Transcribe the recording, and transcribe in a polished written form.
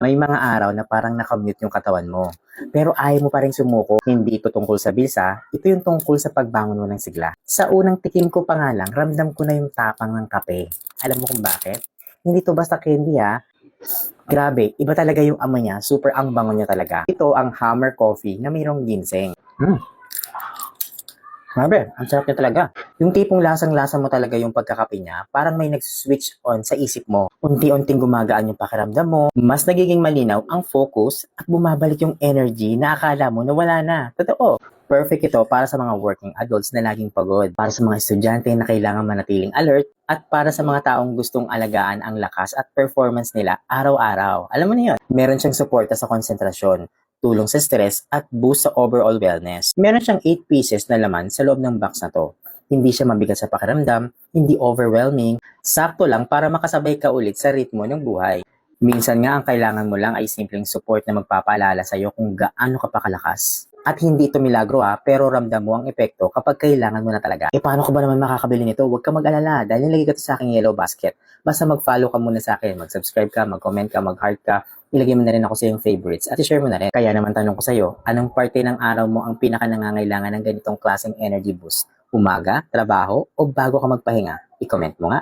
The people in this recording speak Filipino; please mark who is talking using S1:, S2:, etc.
S1: May mga araw na parang nakamute yung katawan mo. Pero ayaw mo pa rin sumuko. Hindi ito tungkol sa bisa, ito yung tungkol sa pagbangon mo ng sigla. Sa unang tikim ko pa nga lang, ramdam ko na yung tapang ng kape. Alam mo kung bakit? Hindi to basta candy ha. Grabe, iba talaga yung amoy niya. Super ang bango niya talaga. Ito ang Hammer Coffee na mayroong ginseng. Grabe, ang sarap niya talaga. Yung tipong lasang-lasa mo talaga yung pagkakape niya, parang may nag-switch on sa isip mo. Unti-unting gumagaan yung pakiramdam mo, mas nagiging malinaw ang focus at bumabalik yung energy na akala mo na wala na. Totoo. Perfect ito para sa mga working adults na laging pagod, para sa mga estudyante na kailangan manatiling alert, at para sa mga taong gustong alagaan ang lakas at performance nila araw-araw. Alam mo na yun, meron siyang suporta sa konsentrasyon, tulong sa stress, at boost sa overall wellness. Meron siyang 8 pieces na laman sa loob ng box na to. Hindi siya mabigat sa pakiramdam, hindi overwhelming, sakto lang para makasabay ka ulit sa ritmo ng buhay. Minsan nga ang kailangan mo lang ay simpleng support na magpapaalala sa'yo kung gaano ka pa kalakas. At hindi ito milagro pero ramdam mo ang epekto kapag kailangan mo na talaga. Paano ka ba naman makakabili nito? Huwag ka mag-alala dahil nilagay ko ito sa aking yellow basket. Basta mag-follow ka muna sa akin, mag-subscribe ka, mag-comment ka, mag-heart ka, ilagay mo na rin ako sa iyong favorites at i-share mo na rin. Kaya naman tanong ko sa iyo, anong parte ng araw mo ang pinaka-nangangailangan ng ganitong klaseng energy boost? Umaga, trabaho, o bago ka magpahinga? I-comment mo nga.